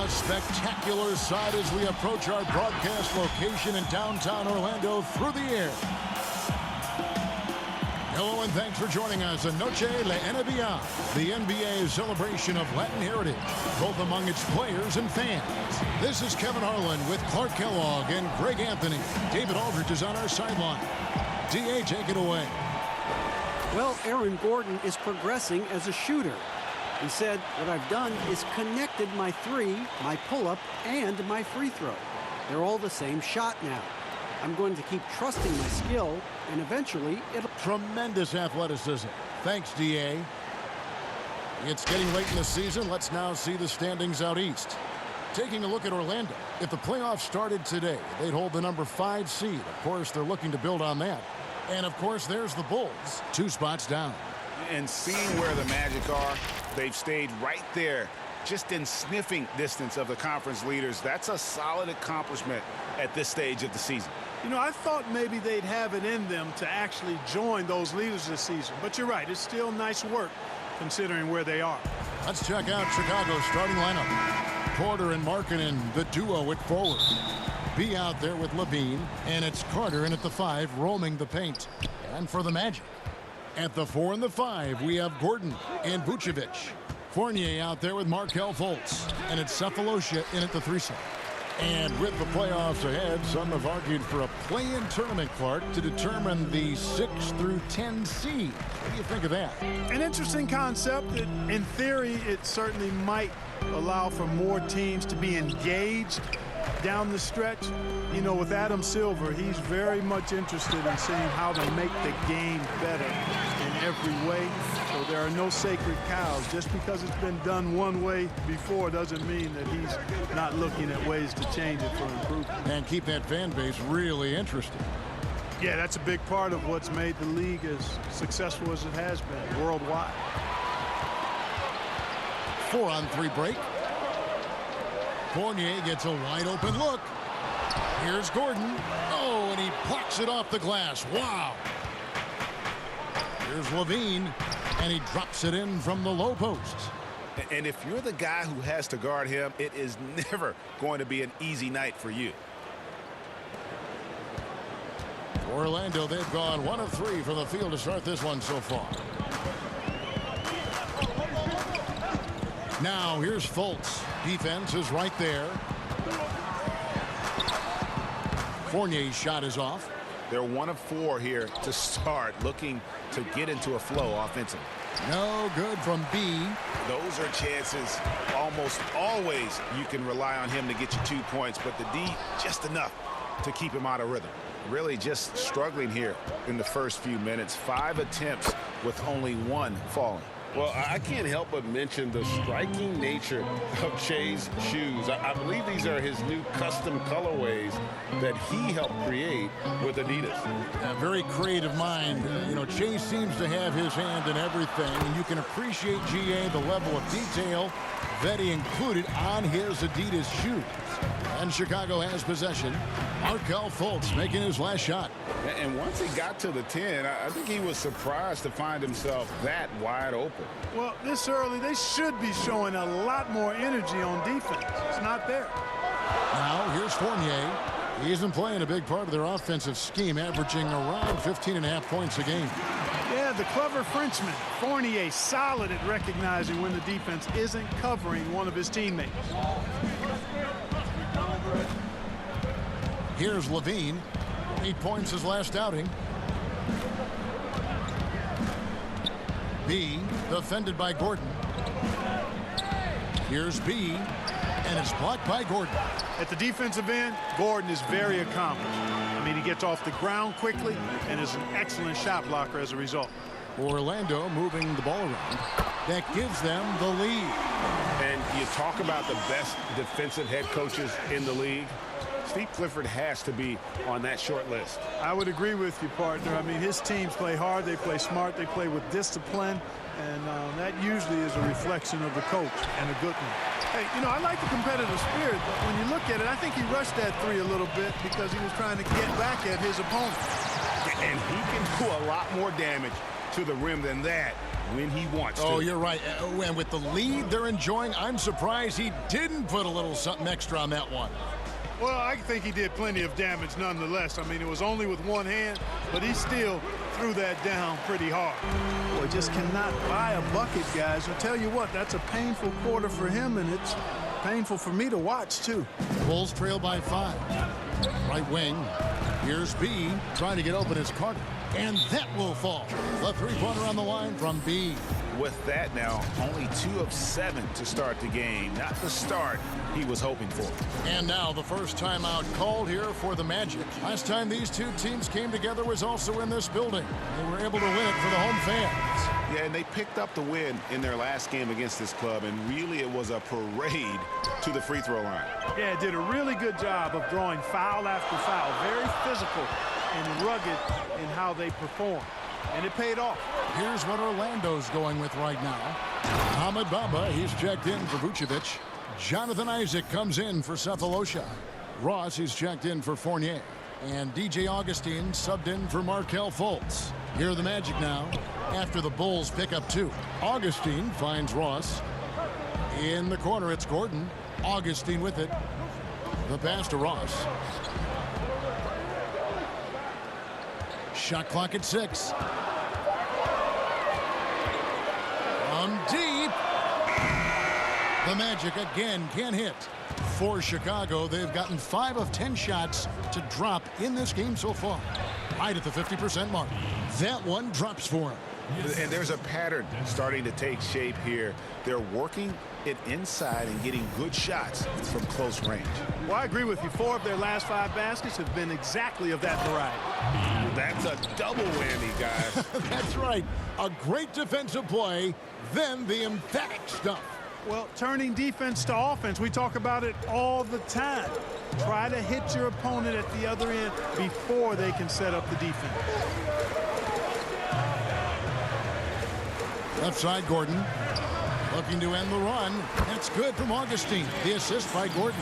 A spectacular sight as we approach our broadcast location in downtown Orlando through the air. Hello and thanks for joining us on Noche La NBA, the NBA celebration of Latin heritage, both among its players and fans. This is Kevin Harlan with Clark Kellogg and Greg Anthony. David Aldridge is on our sideline. D.A., take it away. Well, Aaron Gordon is progressing as a shooter. He said, what I've done is connected my three, my pull-up, and my free throw. They're all the same shot now. I'm going to keep trusting my skill, and eventually it'll... Tremendous athleticism. Thanks, D.A. It's getting late in the season. Let's now see the standings out east. Taking a look at Orlando, if the playoffs started today, they'd hold the number 5 seed. Of course, they're looking to build on that. And, of course, there's the Bulls, 2 spots down. And seeing where the Magic are, they've stayed right there, just in sniffing distance of the conference leaders. That's a solid accomplishment at this stage of the season. You know, I thought maybe they'd have it in them to actually join those leaders this season. But you're right, it's still nice work considering where they are. Let's check out Chicago's starting lineup. Porter and Markkanen, the duo at forward. B out there with Levine, and it's Carter in at the 5, roaming the paint. And for the Magic, at the 4 and the 5, we have Gordon and Vucevic. Fournier out there with Markelle Fultz, and it's Cephalosha in at the 3 slot. And with the playoffs ahead, some have argued for a play-in tournament, Clark, to determine the 6 through 10 seed. What do you think of that? An interesting concept. In theory, it certainly might allow for more teams to be engaged down the stretch. You know, with Adam Silver, he's very much interested in seeing how to make the game better in every way. So there are no sacred cows. Just because it's been done one way before doesn't mean that he's not looking at ways to change it for improvement. And keep that fan base really interested. Yeah, that's a big part of what's made the league as successful as it has been worldwide. 4-on-3 break. Fournier gets a wide open look. Here's Gordon. Oh, and he plucks it off the glass. Wow. Here's Levine, and he drops it in from the low post. And if you're the guy who has to guard him, it is never going to be an easy night for you. Orlando, they've gone 1 of 3 from the field to start this one so far. Now here's Fultz. Defense is right there. Fournier's shot is off. They're 1 of 4 here to start, looking to get into a flow offensively. No good from B. Those are chances almost always you can rely on him to get you 2 points, but the D just enough to keep him out of rhythm. Really just struggling here in the first few minutes. 5 attempts with only 1 falling. Well, I can't help but mention the striking nature of Che's shoes. I believe these are his new custom colorways that he helped create with Adidas. A very creative mind. You know, Che seems to have his hand in everything, and you can appreciate, GA, the level of detail that he included on his Adidas shoes. And Chicago has possession. Markelle Fultz making his last shot. And once he got to the 10, I think he was surprised to find himself that wide open. Well, this early, they should be showing a lot more energy on defense. It's not there. Now, here's Fournier. He isn't playing a big part of their offensive scheme, averaging around 15.5 points a game. Yeah, the clever Frenchman. Fournier solid at recognizing when the defense isn't covering one of his teammates. Here's Levine. 8 points his last outing. B, defended by Gordon. Here's B, and it's blocked by Gordon. At the defensive end, Gordon is very accomplished. I mean, he gets off the ground quickly and is an excellent shot blocker as a result. Orlando moving the ball around. That gives them the lead. And you talk about the best defensive head coaches in the league. Steve Clifford has to be on that short list. I would agree with you, partner. I mean, his teams play hard, they play smart, they play with discipline, and that usually is a reflection of the coach, and a good one. Hey, you know, I like the competitive spirit, but when you look at it, I think he rushed that 3 a little bit because he was trying to get back at his opponent. And he can do a lot more damage to the rim than that when he wants to. Oh, you're right. And with the lead they're enjoying, I'm surprised he didn't put a little something extra on that one. Well, I think he did plenty of damage nonetheless. I mean, it was only with one hand, but he still threw that down pretty hard. Boy, just cannot buy a bucket, guys. I'll tell you what, that's a painful quarter for him, and it's painful for me to watch, too. Bulls trail by 5. Right wing. Here's B trying to get open as Carter. And that will fall. The three-pointer on the line from B. With that now, only 2 of 7 to start the game. Not the start he was hoping for. And now the first timeout called here for the Magic. Last time these two teams came together was also in this building. They were able to win it for the home fans. Yeah, and they picked up the win in their last game against this club, and really it was a parade to the free throw line. Yeah, did a really good job of drawing foul after foul. Very physical and rugged in how they perform. And it paid off. Here's what Orlando's going with right now. Ahmed Bamba, he's checked in for Vucevic. Jonathan Isaac comes in for Cephalosha. Ross, he's checked in for Fournier. And DJ Augustine subbed in for Markelle Fultz. Here are the Magic now after the Bulls pick up 2. Augustine finds Ross. In the corner, it's Gordon. Augustine with it. The pass to Ross. Shot clock at 6. From deep. The Magic again can't hit. For Chicago, they've gotten 5 of 10 shots to drop in this game so far. Right at the 50% mark. That one drops for him. And there's a pattern starting to take shape here. They're working it inside and getting good shots from close range. Well, I agree with you. 4 of their last 5 baskets have been exactly of that variety. That's a double whammy, guys. That's right. A great defensive play, then the emphatic stuff. Well, turning defense to offense, we talk about it all the time. Try to hit your opponent at the other end before they can set up the defense. Left side, Gordon. Looking to end the run. That's good from Augustine. The assist by Gordon.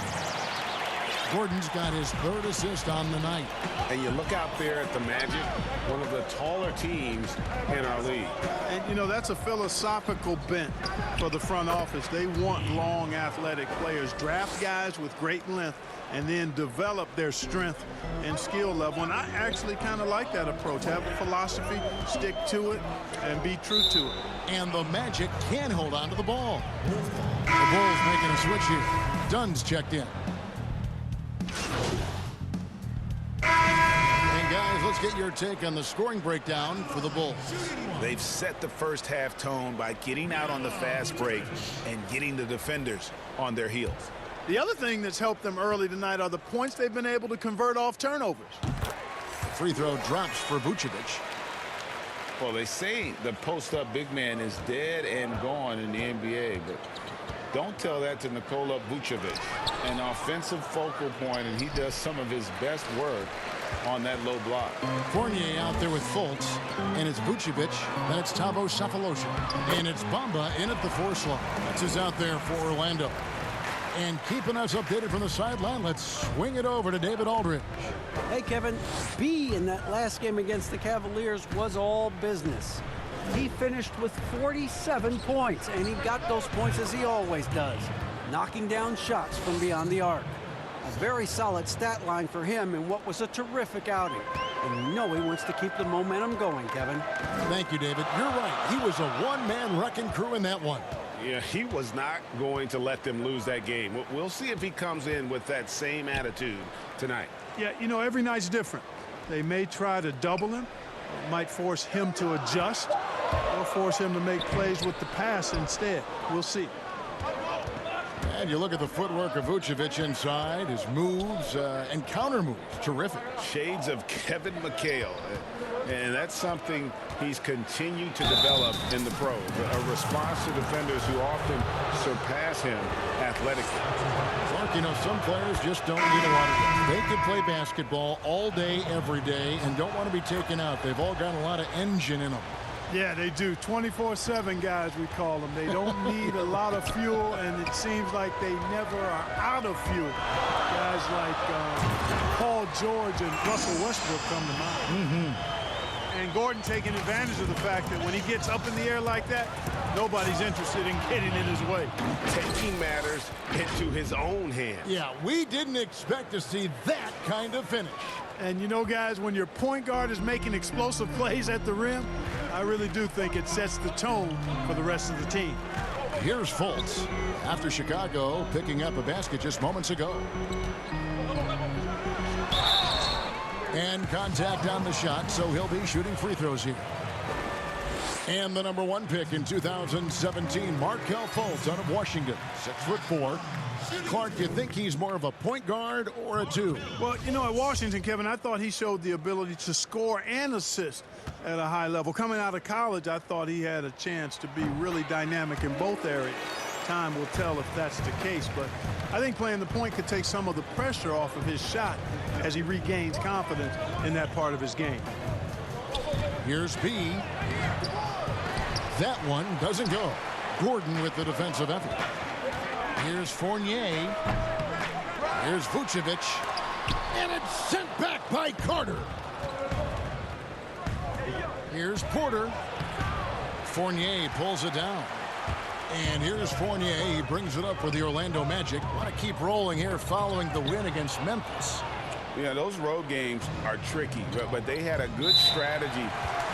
Gordon's got his 3rd assist on the night. And you look out there at the Magic, one of the taller teams in our league. And, you know, that's a philosophical bent for the front office. They want long, athletic players. Draft guys with great length and then develop their strength and skill level. And I actually kind of like that approach. Have a philosophy, stick to it, and be true to it. And the Magic can hold on to the ball. The Bulls making a switch here. Dunn's checked in. And guys, let's get your take on the scoring breakdown for the Bulls. They've set the first half tone by getting out on the fast break and getting the defenders on their heels. The other thing that's helped them early tonight are the points they've been able to convert off turnovers. Free throw drops for Vucevic. Well, they say the post-up big man is dead and gone in the NBA, but don't tell that to Nikola Vucevic, an offensive focal point, and he does some of his best work on that low block. Fournier out there with Fultz, and it's Vucevic, then it's Thabo Cephalosha, and it's Bamba in at the 4 slot. That's who's out there for Orlando. And keeping us updated from the sideline, let's swing it over to David Aldridge. Hey, Kevin, B in that last game against the Cavaliers was all business. He finished with 47 points, and he got those points as he always does, knocking down shots from beyond the arc. A very solid stat line for him in what was a terrific outing. And you know he wants to keep the momentum going, Kevin. Thank you, David. You're right. He was a one-man wrecking crew in that one. Yeah, he was not going to let them lose that game. We'll see if he comes in with that same attitude tonight. Yeah, you know, every night's different. They may try to double him, might force him to adjust, or force him to make plays with the pass instead. We'll see. And you look at the footwork of Vucevic inside, his moves and counter moves. Terrific. Shades of Kevin McHale. And that's something he's continued to develop in the pros. A response to defenders who often surpass him athletically. Clark, you know, some players just don't need a lot of this. They could play basketball all day, every day, and don't want to be taken out. They've all got a lot of engine in them. Yeah, they do. 24/7 guys, we call them. They don't need a lot of fuel, and it seems like they never are out of fuel. Guys like Paul George and Russell Westbrook come to mind. And Gordon taking advantage of the fact that when he gets up in the air like that, nobody's interested in getting in his way. Taking matters into his own hands. Yeah, we didn't expect to see that kind of finish. And you know, guys, when your point guard is making explosive plays at the rim, I really do think it sets the tone for the rest of the team. Here's Fultz after Chicago picking up a basket just moments ago. And contact on the shot, so he'll be shooting free throws here. And the number 1 pick in 2017, Markelle Fultz out of Washington, 6'4". Clark, you think he's more of a point guard or a 2? Well, you know, at Washington, Kevin, I thought he showed the ability to score and assist at a high level. Coming out of college, I thought he had a chance to be really dynamic in both areas. Time will tell if that's the case, but I think playing the point could take some of the pressure off of his shot as he regains confidence in that part of his game. Here's B. That one doesn't go. Gordon with the defensive effort. Here's Fournier. Here's Vucevic. And it's sent back by Carter. Here's Porter. Fournier pulls it down. And here's Fournier. He brings it up for the Orlando Magic. Want to keep rolling here following the win against Memphis. Yeah, those road games are tricky, but they had a good strategy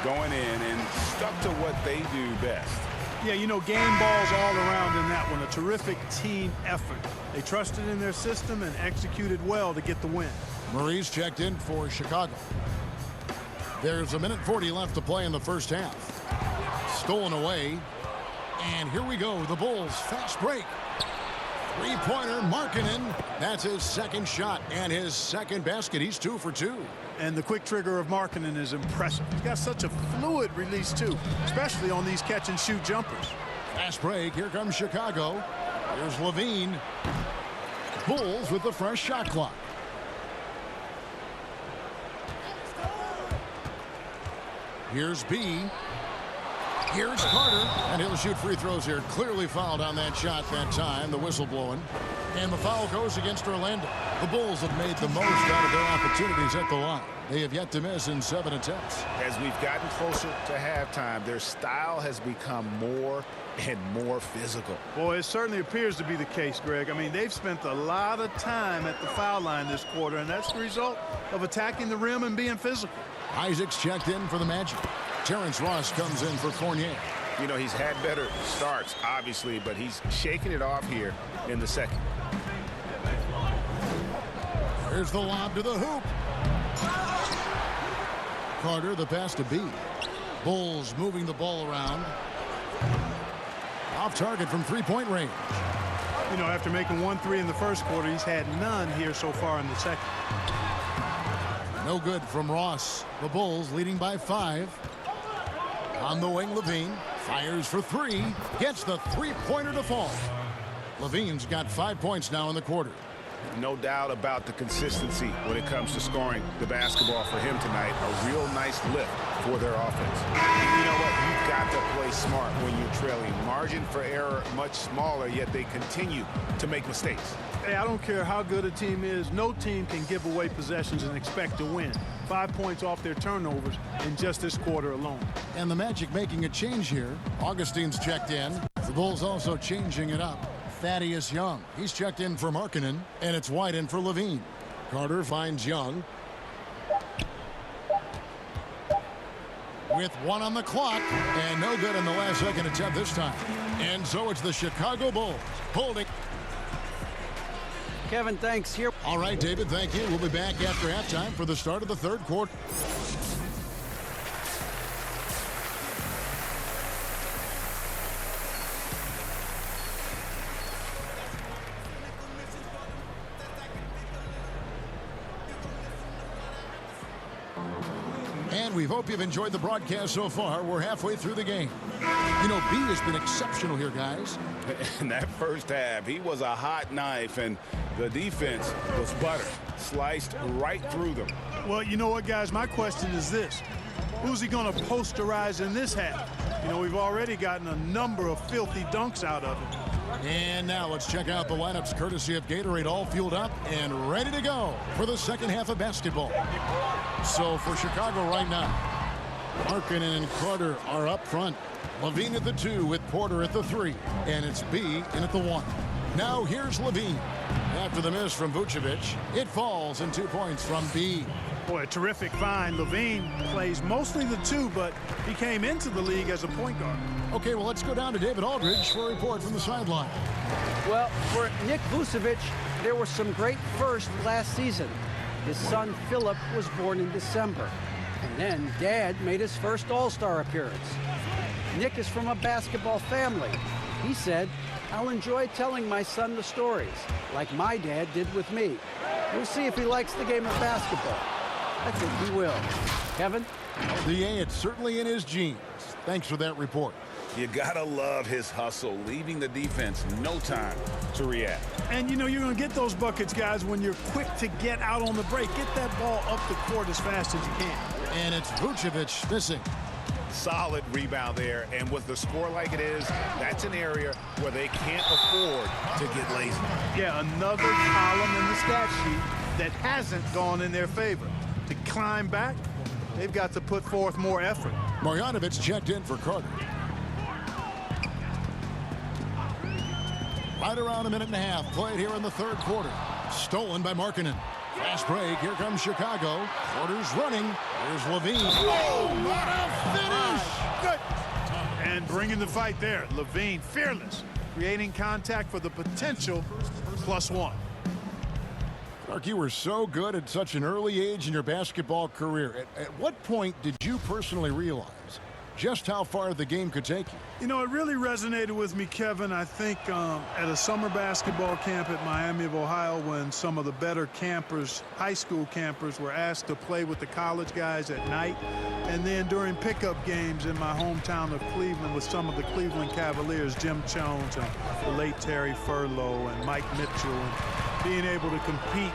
going in and stuck to what they do best. Yeah, you know, game balls all around in that one. A terrific team effort. They trusted in their system and executed well to get the win. Murray's checked in for Chicago. There's a minute 40 left to play in the first half. Stolen away. And here we go. The Bulls fast break. Three-pointer, Markkanen. That's his second shot and his second basket. He's 2 for 2. And the quick trigger of Markkanen is impressive. He's got such a fluid release, too, especially on these catch-and-shoot jumpers. Fast break. Here comes Chicago. Here's Levine. Bulls with the fresh shot clock. Here's B. Here's Carter, and he'll shoot free throws here. Clearly fouled on that shot that time, the whistle blowing. And the foul goes against Orlando. The Bulls have made the most out of their opportunities at the line. They have yet to miss in 7 attempts. As we've gotten closer to halftime, their style has become more and more physical. Boy, it certainly appears to be the case, Greg. I mean, they've spent a lot of time at the foul line this quarter, and that's the result of attacking the rim and being physical. Isaac's checked in for the Magic. Terrence Ross comes in for Fournier. You know, he's had better starts, obviously, but he's shaking it off here in the second. Here's the lob to the hoop. Carter, the pass to B. Bulls moving the ball around. Off target from three-point range. You know, after making 1 3 in the first quarter, he's had none here so far in the second. No good from Ross. The Bulls leading by 5. On the wing, Levine fires for 3. Gets the three-pointer to fall. Levine's got 5 points now in the quarter. No doubt about the consistency when it comes to scoring the basketball for him tonight. A real nice lift for their offense. You know what? You've got to play smart when you're trailing. Margin for error much smaller, yet they continue to make mistakes. Hey, I don't care how good a team is. No team can give away possessions and expect to win. 5 points off their turnovers in just this quarter alone. And the Magic making a change here. Augustine's checked in. The Bulls also changing it up. Thaddeus Young. He's checked in for Markkanen, and it's wide in for Levine. Carter finds Young. With 1 on the clock, and no good in the last second attempt this time. And so it's the Chicago Bulls holding. Kevin, thanks. Here. All right, David, thank you. We'll be back after halftime for the start of the third quarter. And we hope you've enjoyed the broadcast so far. We're halfway through the game. You know, B has been exceptional here, guys. In that first half, he was a hot knife, and the defense was butter. Sliced right through them. Well, you know what, guys? My question is this. Who's he going to posterize in this half? You know, we've already gotten a number of filthy dunks out of him. And now let's check out the lineups courtesy of Gatorade, all fueled up and ready to go for the second half of basketball. So for Chicago right now, Markkanen and Carter are up front. Levine at the 2 with Porter at the 3. And it's B in at the 1. Now here's Levine. After the miss from Vucevic, it falls and 2 points from B. Boy, a terrific find. Levine plays mostly the 2, but he came into the league as a point guard. Okay, well, let's go down to David Aldridge for a report from the sideline. Well, for Nick Vucevic, there were some great firsts last season. His son Philip was born in December. And then Dad made his first All-Star appearance. Nick is from a basketball family. He said, "I'll enjoy telling my son the stories, like my dad did with me. We'll see if he likes the game of basketball." I think he will. Kevin? DA, it's certainly in his genes. Thanks for that report. You gotta love his hustle, leaving the defense no time to react. And, you know, you're going to get those buckets, guys, when you're quick to get out on the break. Get that ball up the court as fast as you can. And it's Vucevic missing. Solid rebound there, and with the score like it is, that's an area where they can't afford to get lazy. Yeah, another column in the stat sheet that hasn't gone in their favor. To climb back, they've got to put forth more effort. Marjanovic checked in for Carter. Right around a minute and a half played here in the third quarter. Stolen by Markkanen. Fast break. Here comes Chicago. Porter's running. Here's Levine. Oh, what a finish! Good. And bringing the fight there. Levine, fearless. Creating contact for the potential +1. Clark, you were so good at such an early age in your basketball career. At what point did you personally realize just how far the game could take you? You know, it really resonated with me, Kevin, I think at a summer basketball camp at Miami of Ohio, when some of the better campers, high school campers, were asked to play with the college guys at night. And then during pickup games in my hometown of Cleveland with some of the Cleveland Cavaliers, Jim Jones and the late Terry Furlow and Mike Mitchell, and being able to compete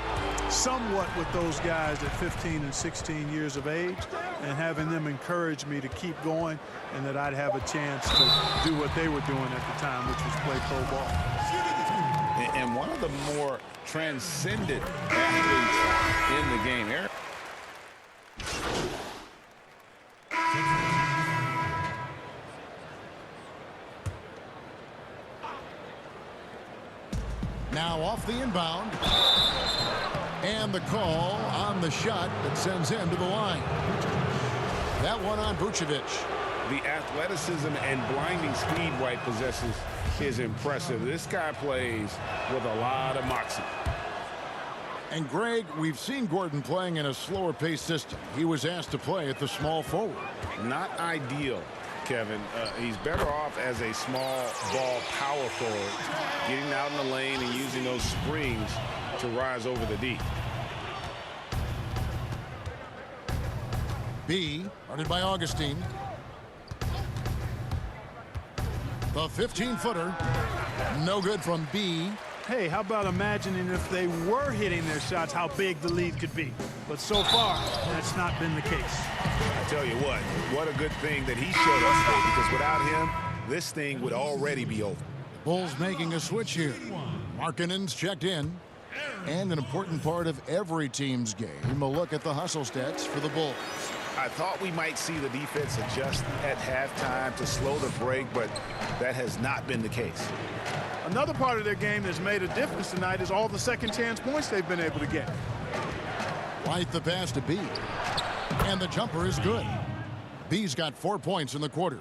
somewhat with those guys at 15 and 16 years of age, and having them encourage me to keep going and that I'd have a chance to do what they were doing at the time, which was play pro ball. And one of the more transcendent athletes in the game. Eric. Now off the inbound. And the call on the shot that sends him to the line. That one on Vucevic. The athleticism and blinding speed White possesses is impressive. This guy plays with a lot of moxie. And Greg, we've seen Gordon playing in a slower paced system. He was asked to play at the small forward. Not ideal, Kevin. He's better off as a small ball power forward, getting out in the lane and using those springs to rise over the D. B, guarded by Augustine. The 15-footer, no good from B. Hey, how about imagining if they were hitting their shots, how big the lead could be? But so far, that's not been the case. I tell you what a good thing that he showed us today, because without him, this thing would already be over. Bulls making a switch here. Markkanen's checked in. And an important part of every team's game, a look at the hustle stats for the Bulls. I thought we might see the defense adjust at halftime to slow the break, but that has not been the case. Another part of their game that's made a difference tonight is all the second chance points they've been able to get. White the pass to B. And the jumper is good. B's got 4 points in the quarter.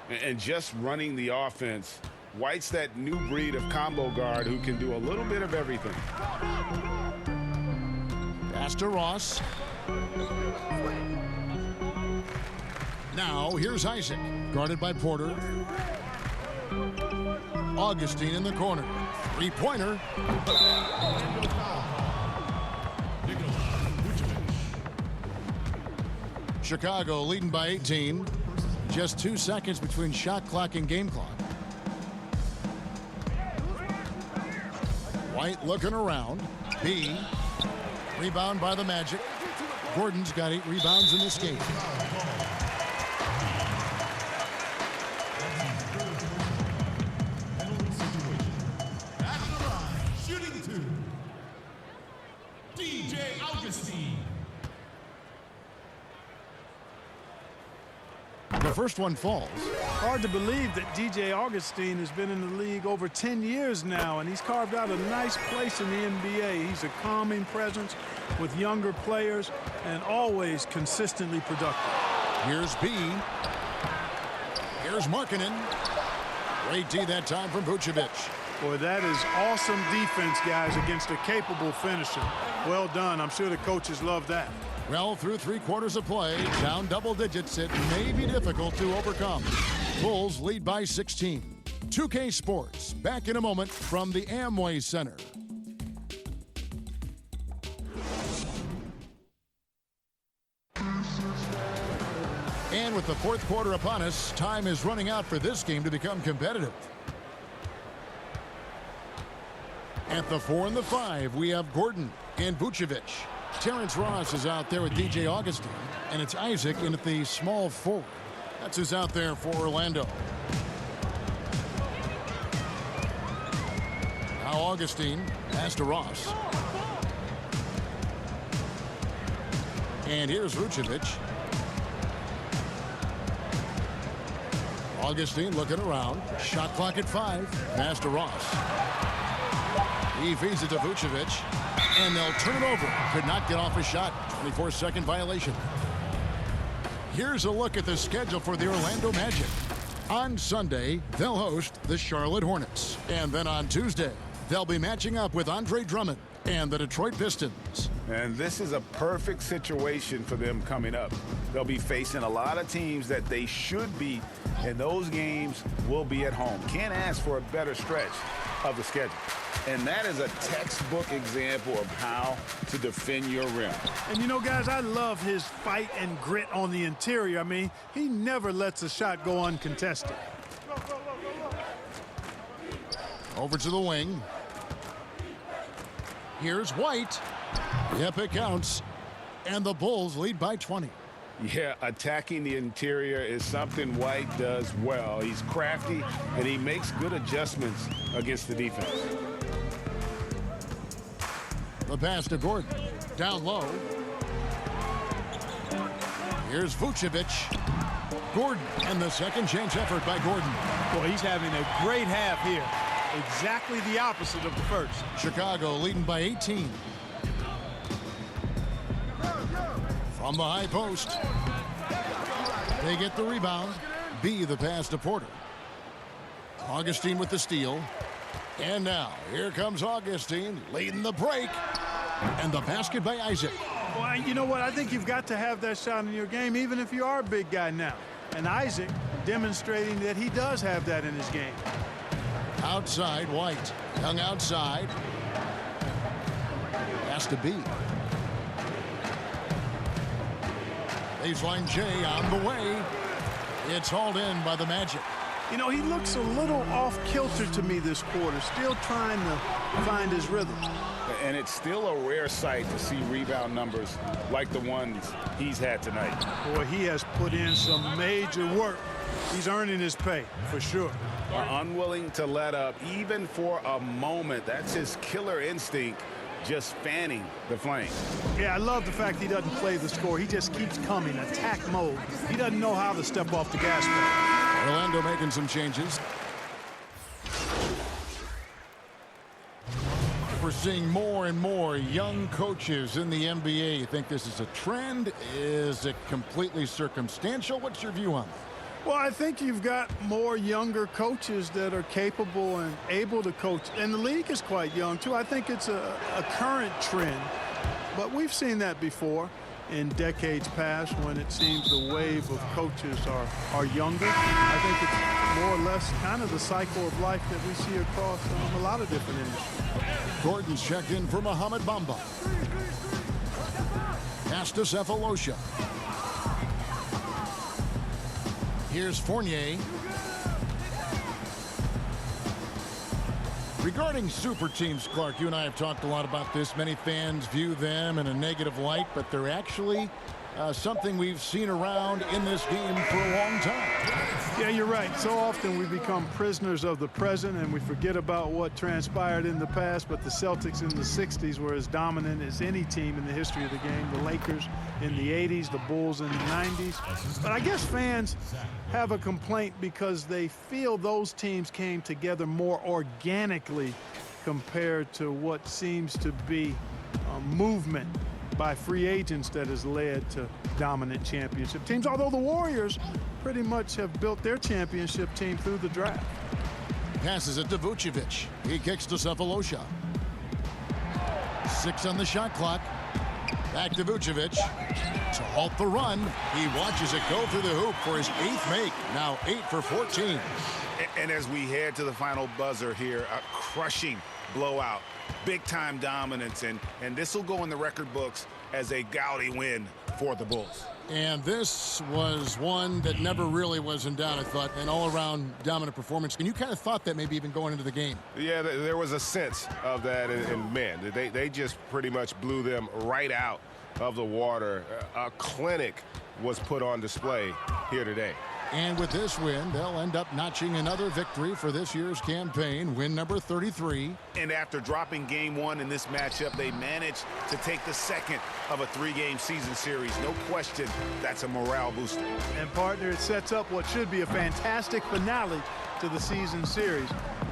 And just running the offense, White's that new breed of combo guard who can do a little bit of everything. Pass to Ross. Now here's Isaac, guarded by Porter. Augustine in the corner. Three-pointer. Chicago leading by 18. Just 2 seconds between shot clock and game clock. White looking around. B. Rebound by the Magic. Gordon's got 8 rebounds in this game. The first one falls. Hard to believe that DJ Augustine has been in the league over 10 years now, and he's carved out a nice place in the NBA. He's a calming presence with younger players and always consistently productive. Here's B. Here's Markkanen. Great D that time from Vucevic. Boy, that is awesome defense, guys, against a capable finisher. Well done. I'm sure the coaches love that. Well, through 3 quarters of play, down double digits, it may be difficult to overcome. Bulls lead by 16. 2K Sports, back in a moment from the Amway Center. And with the fourth quarter upon us, time is running out for this game to become competitive. At the 4 and the 5, we have Gordon and Vucevic. Terrence Ross is out there with DJ Augustine, and it's Isaac in at the small forward. That's who's out there for Orlando. Now Augustine pass to Ross. And here's Vucevic. Augustine looking around. Shot clock at 5. Pass to Ross. He feeds it to Vucevic. And they'll turn it over. Could not get off a shot. 24-second violation. Here's a look at the schedule for the Orlando Magic. On Sunday, they'll host the Charlotte Hornets. And then on Tuesday, they'll be matching up with Andre Drummond and the Detroit Pistons. And this is a perfect situation for them coming up. They'll be facing a lot of teams that they should beat, and those games will be at home. Can't ask for a better stretch of the schedule. And that is a textbook example of how to defend your rim. And you know, guys, I love his fight and grit on the interior. I mean, he never lets a shot go uncontested. Over to the wing. Here's White. Yep, it counts. And the Bulls lead by 20. Yeah, attacking the interior is something White does well. He's crafty, and he makes good adjustments against the defense. The pass to Gordon. Down low. Here's Vucevic. Gordon, and the second chance effort by Gordon. Boy, he's having a great half here. Exactly the opposite of the first. Chicago leading by 18. From the high post. They get the rebound. B, the pass to Porter. Augustine with the steal. And now, here comes Augustine leading the break. And the basket by Isaac. Well, you know what? I think you've got to have that shot in your game, even if you are a big guy now. And Isaac demonstrating that he does have that in his game. Outside, White. Young outside. Has to be. Baseline J on the way. It's hauled in by the Magic. You know, he looks a little off kilter to me this quarter, still trying to find his rhythm. And it's still a rare sight to see rebound numbers like the ones he's had tonight. Boy, he has put in some major work. He's earning his pay, for sure. Unwilling to let up, even for a moment. That's his killer instinct, just fanning the flame. Yeah, I love the fact he doesn't play the score. He just keeps coming, attack mode. He doesn't know how to step off the gas pedal. Orlando making some changes. We're seeing more and more young coaches in the NBA. You think this is a trend? Is it completely circumstantial? What's your view on it? Well, I think you've got more younger coaches that are capable and able to coach. And the league is quite young, too. I think it's a current trend. But we've seen that before in decades past when it seems the wave of coaches are younger. I think it's more or less kind of the cycle of life that we see across a lot of different industries. Gordon's checked in for Mohamed Bamba. Pass to Cephalosha. Here's Fournier. Regarding super teams, Clark, you and I have talked a lot about this. Many fans view them in a negative light, but they're actually something we've seen around in this game for a long time. Yeah, you're right. So often we become prisoners of the present and we forget about what transpired in the past, but the Celtics in the 60s were as dominant as any team in the history of the game. The Lakers in the 80s, the Bulls in the 90s. But I guess fans have a complaint because they feel those teams came together more organically compared to what seems to be a movement by free agents that has led to dominant championship teams, although the Warriors pretty much have built their championship team through the draft. Passes it to Vucevic. He kicks to Cephalosha. 6 on the shot clock. Back to Vucevic. To halt the run, he watches it go through the hoop for his 8th make. Now 8 for 14. And as we head to the final buzzer here, a crushing blowout, big-time dominance, and this will go in the record books as a gaudy win for the Bulls. And this was one that never really was in doubt, I thought, an all-around dominant performance. And you kind of thought that maybe even going into the game. Yeah, there was a sense of that, and man, they just pretty much blew them right out of the water. A clinic was put on display here today. And with this win, they'll end up notching another victory for this year's campaign, win number 33. And after dropping game 1 in this matchup, they managed to take the second of a 3-game season series. No question, that's a morale booster. And partner, it sets up what should be a fantastic finale to the season series.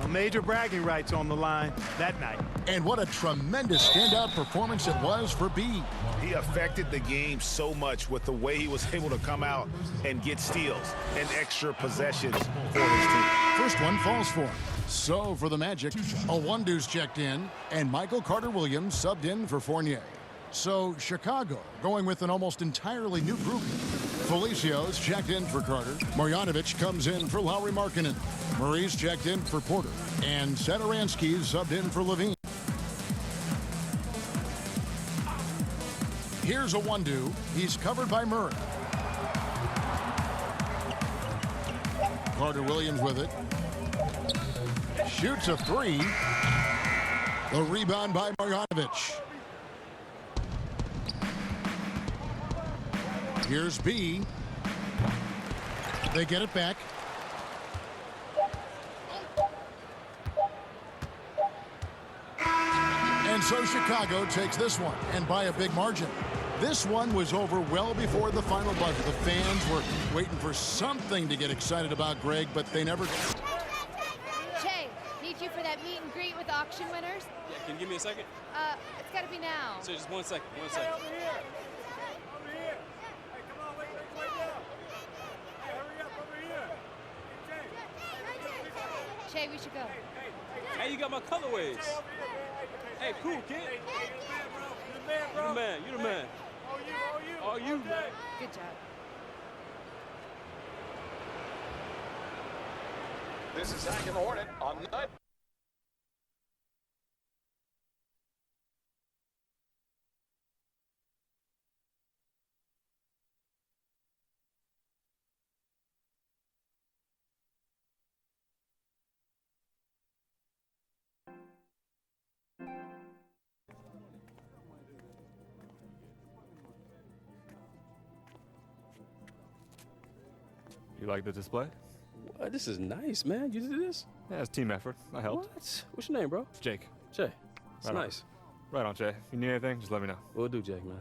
Major bragging rights on the line that night. And what a tremendous standout performance it was for B. He affected the game so much with the way he was able to come out and get steals and extra possessions for his team. First one falls for him. So for the Magic, Owundu's checked in, and Michael Carter-Williams subbed in for Fournier. So Chicago going with an almost entirely new group. Felicio's checked in for Carter. Marjanovic comes in for Lauri Markkanen. Murray's checked in for Porter. And Satoransky's subbed in for Levine. Here's Owundu. He's covered by Murray. Carter-Williams with it. Shoots a 3. The rebound by Marjanovic. Here's B. They get it back. And so Chicago takes this one, and by a big margin. This one was over well before the final buzzer. The fans were waiting for something to get excited about, Greg, but they never did. Che, need you for that meet and greet with auction winners. Yeah, can you give me a second? It's got to be now. So just 1 second, 1 second. Over here. Over here. Hey, come on, wait down. Hey, hurry up over here. Hey, Che, we should go. Hey, you got my colorways. Hey, cool, kid. Hey, you the man, bro. You the man, you the man. Oh, you, man. Good job. This is Zach and the Hornet on night. You like the display? What? This is nice, man. You did this? Yeah, it's team effort. I helped. What? What's your name, bro? Jake. Jay. It's Right on. nice. Right on, Jay. If you need anything, just let me know. We'll do, Jake, man.